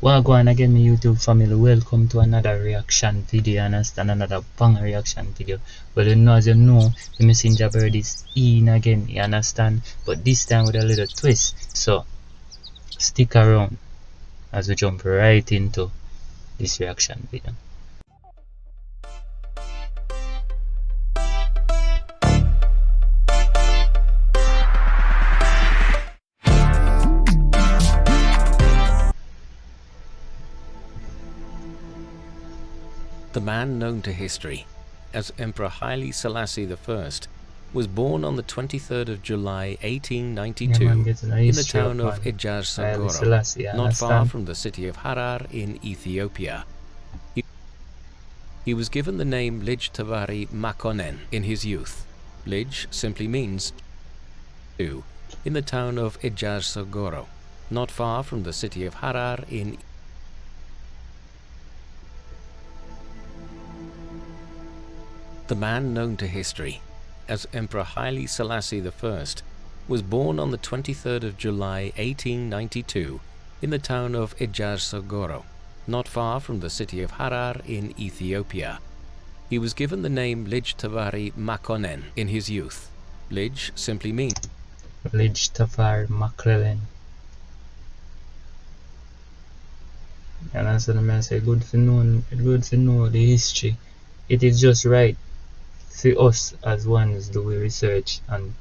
Well, go on again, my YouTube family. Welcome to another reaction video. Understand, another bang reaction video. Well, as you know, the messenger bird is in again. You understand, but this time with a little twist. So stick around as we jump right into this reaction video. The man known to history as Emperor Haile Selassie I was born on the 23rd of July 1892 in the town of Ejaz-Sagoro, not far from the city of Harar in Ethiopia. He was given the name Lij Tavari Makonnen in his youth. Lij simply means two, in the town of Ejaz-Sagoro, not far from the city of Harar in The man known to history as Emperor Haile Selassie I was born on the 23rd of July 1892 in the town of Ejaz-Sagoro, not far from the city of Harar in Ethiopia. He was given the name Lij Tavari Makonnen in his youth. Lij simply means Lij Tavari Makonnen. And as I say, good to know the history. It is just right for us as ones do we research, and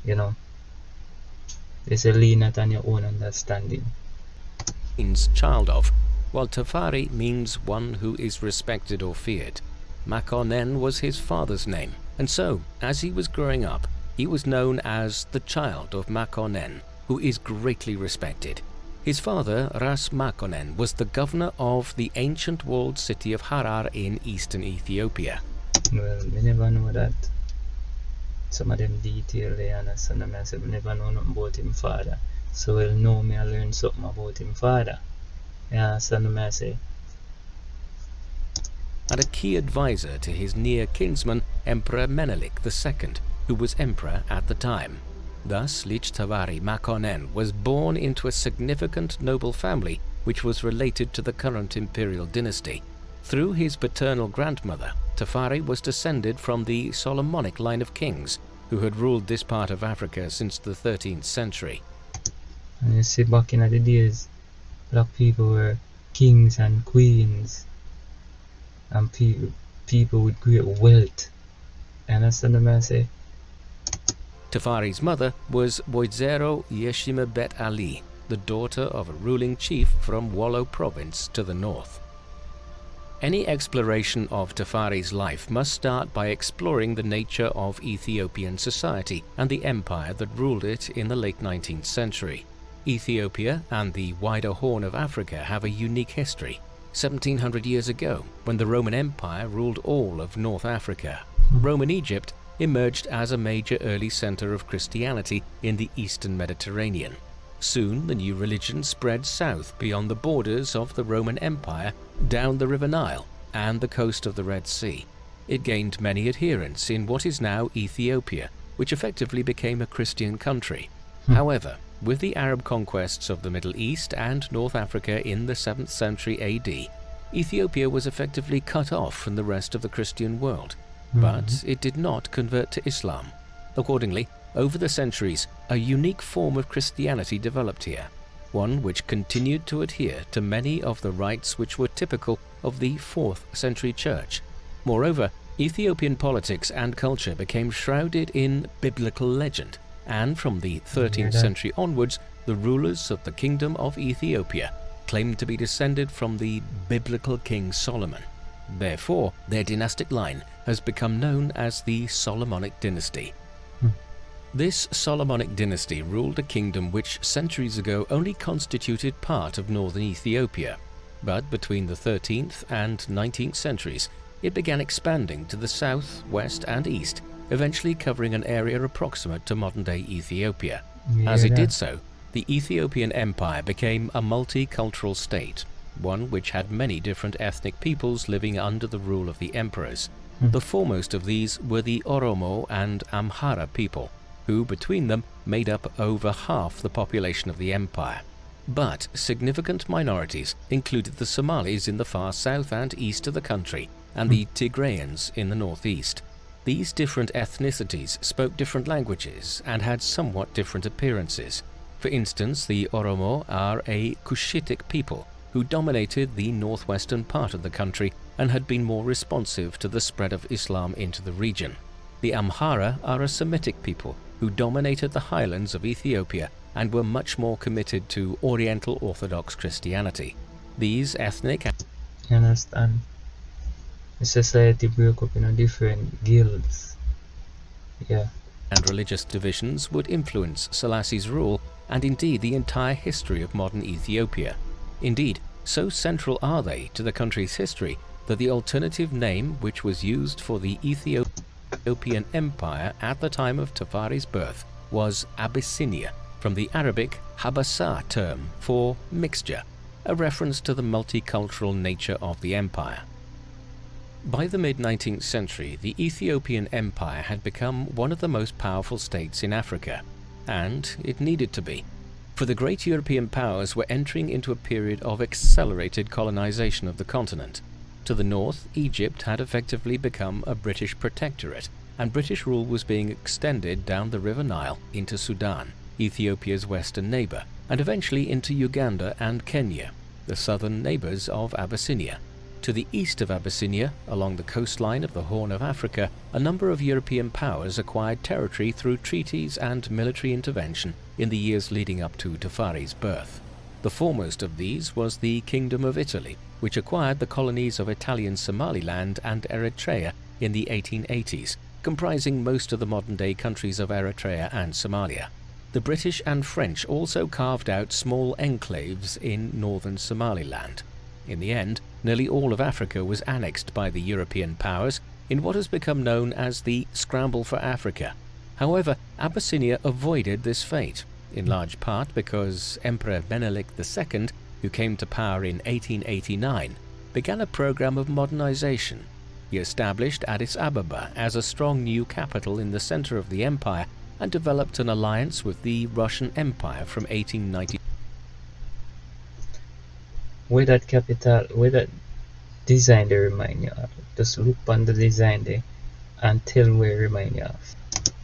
they say lean not on your own understanding. Means child of, while Tafari means one who is respected or feared. Makonnen was his father's name, and so, as he was growing up, he was known as the child of Makonnen, who is greatly respected. His father, Ras Makonnen, was the governor of the ancient walled city of Harar in eastern Ethiopia. Well, we never know that. Some of them details they understand. I said we never know nothing about him father. So we'll know me and learn something about him father. You understand what I say? And a key advisor to his near kinsman, Emperor Menelik II, who was emperor at the time. Thus, Lij Tavari Makonnen was born into a significant noble family which was related to the current imperial dynasty. Through his paternal grandmother, Tafari was descended from the Solomonic line of kings who had ruled this part of Africa since the 13th century. And you see, back in the days, black people were kings and queens and people with great wealth. You understand what I say? Tafari's mother was Boizero Yeshima Bet Ali, the daughter of a ruling chief from Wollo province to the north. Any exploration of Tafari's life must start by exploring the nature of Ethiopian society and the empire that ruled it in the late 19th century. Ethiopia and the wider Horn of Africa have a unique history. 1700 years ago, when the Roman Empire ruled all of North Africa, Roman Egypt emerged as a major early center of Christianity in the eastern Mediterranean. Soon the new religion spread south beyond the borders of the Roman Empire, down the River Nile and the coast of the Red Sea. It gained many adherents in what is now Ethiopia, which effectively became a Christian country. However, with the Arab conquests of the Middle East and North Africa in the 7th century AD, Ethiopia was effectively cut off from the rest of the Christian world, but it did not convert to Islam. Accordingly, over the centuries, a unique form of Christianity developed here, one which continued to adhere to many of the rites which were typical of the 4th century church. Moreover, Ethiopian politics and culture became shrouded in biblical legend, and from the 13th century onwards, the rulers of the Kingdom of Ethiopia claimed to be descended from the biblical King Solomon. Therefore, their dynastic line has become known as the Solomonic dynasty. This Solomonic dynasty ruled a kingdom which centuries ago only constituted part of northern Ethiopia, but between the 13th and 19th centuries, it began expanding to the south, west and east, eventually covering an area approximate to modern-day Ethiopia. As it did so, the Ethiopian Empire became a multicultural state, one which had many different ethnic peoples living under the rule of the emperors. The foremost of these were the Oromo and Amhara people, who between them made up over half the population of the empire. But significant minorities included the Somalis in the far south and east of the country and the Tigrayans in the northeast. These different ethnicities spoke different languages and had somewhat different appearances. For instance, the Oromo are a Cushitic people who dominated the northwestern part of the country and had been more responsive to the spread of Islam into the region. The Amhara are a Semitic people who dominated the highlands of Ethiopia and were much more committed to Oriental Orthodox Christianity. These ethnic You understand? The society broke up in different guilds. Yeah. and religious divisions would influence Selassie's rule and indeed the entire history of modern Ethiopia. Indeed, so central are they to the country's history that the alternative name which was used for the Ethiopian Empire at the time of Tafari's birth was Abyssinia, from the Arabic Habasa term for mixture, a reference to the multicultural nature of the empire. By the mid-19th century, the Ethiopian Empire had become one of the most powerful states in Africa, and it needed to be, for the great European powers were entering into a period of accelerated colonization of the continent. To the north, Egypt had effectively become a British protectorate, and British rule was being extended down the River Nile into Sudan, Ethiopia's western neighbor, and eventually into Uganda and Kenya, the southern neighbors of Abyssinia. To the east of Abyssinia, along the coastline of the Horn of Africa, a number of European powers acquired territory through treaties and military intervention in the years leading up to Tafari's birth. The foremost of these was the Kingdom of Italy, which acquired the colonies of Italian Somaliland and Eritrea in the 1880s, comprising most of the modern-day countries of Eritrea and Somalia. The British and French also carved out small enclaves in northern Somaliland. In the end, nearly all of Africa was annexed by the European powers in what has become known as the Scramble for Africa. However, Abyssinia avoided this fate, in large part because Emperor Menelik II, who came to power in 1889, began a program of modernization. He established Addis Ababa as a strong new capital in the center of the empire and developed an alliance with the Russian Empire from 1890. Where that design they remind you of. Just look on the design there and tell where it remind you of.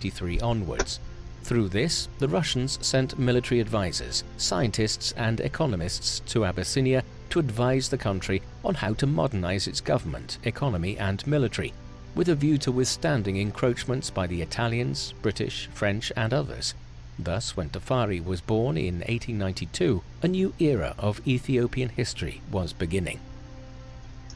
1993 onwards. Through this, the Russians sent military advisors, scientists and economists to Abyssinia to advise the country on how to modernize its government, economy and military, with a view to withstanding encroachments by the Italians, British, French and others. Thus, when Tafari was born in 1892, a new era of Ethiopian history was beginning.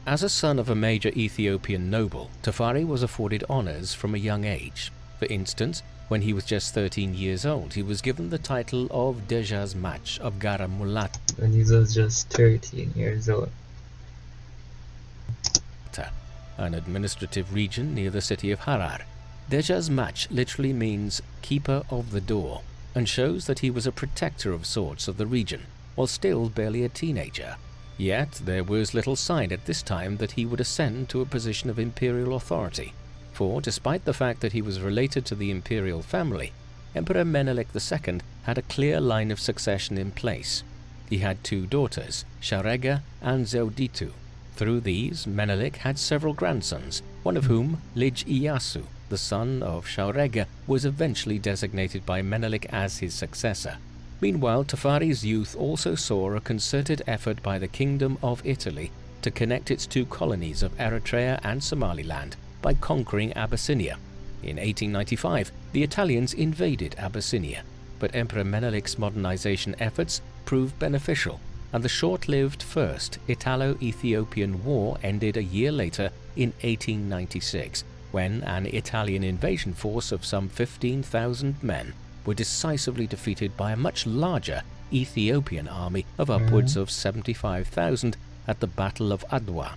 As a son of a major Ethiopian noble, Tafari was afforded honors from a young age. For instance, when he was just 13 years old, he was given the title of Dejas Mach of Gara Mulata, When he was just 13 years old. an administrative region near the city of Harar. Dejas Mach literally means keeper of the door, and shows that he was a protector of sorts of the region, while still barely a teenager. Yet there was little sign at this time that he would ascend to a position of imperial authority, for despite the fact that he was related to the imperial family, Emperor Menelik II had a clear line of succession in place. He had two daughters, Sharega and Zewditu. Through these, Menelik had several grandsons, one of whom, Lij Iyasu, the son of Sharega, was eventually designated by Menelik as his successor. Meanwhile, Tafari's youth also saw a concerted effort by the Kingdom of Italy to connect its two colonies of Eritrea and Somaliland by conquering Abyssinia. In 1895, the Italians invaded Abyssinia, but Emperor Menelik's modernization efforts proved beneficial, and the short-lived First Italo-Ethiopian War ended a year later in 1896, when an Italian invasion force of some 15,000 men were decisively defeated by a much larger Ethiopian army of upwards of 75,000 at the Battle of Adwa.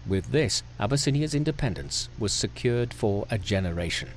With this, Abyssinia's independence was secured for a generation.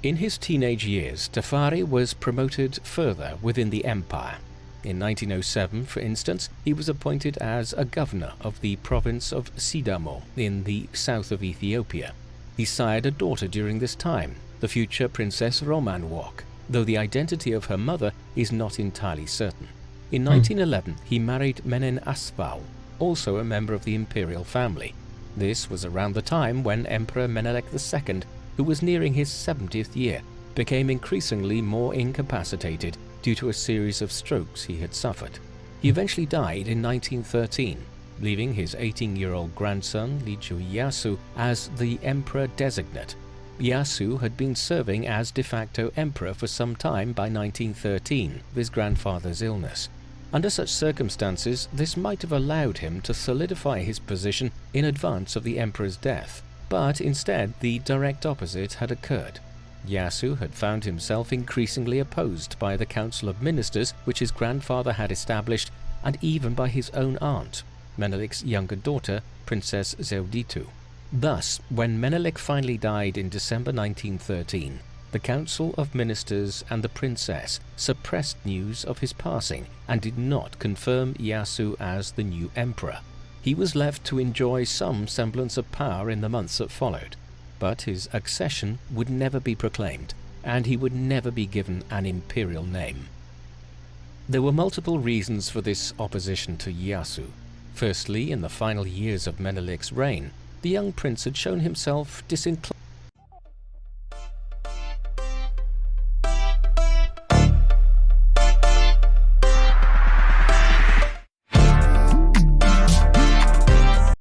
In his teenage years, Tafari was promoted further within the empire. In 1907, for instance, he was appointed as a governor of the province of Sidamo in the south of Ethiopia. He sired a daughter during this time, the future Princess Romanwalk, though the identity of her mother is not entirely certain. In 1911, he married Menen Asfau, also a member of the imperial family. This was around the time when Emperor Menelik II, who was nearing his 70th year, became increasingly more incapacitated due to a series of strokes he had suffered. He eventually died in 1913, leaving his 18-year-old grandson Liju Yasu as the emperor designate. Yasu had been serving as de facto emperor for some time by 1913 of his grandfather's illness. Under such circumstances, this might have allowed him to solidify his position in advance of the emperor's death. But instead, the direct opposite had occurred. Yasu had found himself increasingly opposed by the Council of Ministers which his grandfather had established, and even by his own aunt, Menelik's younger daughter, Princess Zewditu. Thus, when Menelik finally died in December 1913, the Council of Ministers and the princess suppressed news of his passing and did not confirm Yasu as the new emperor. He was left to enjoy some semblance of power in the months that followed, but his accession would never be proclaimed, and he would never be given an imperial name. There were multiple reasons for this opposition to Yasu. Firstly, in the final years of Menelik's reign, the young prince had shown himself disinclined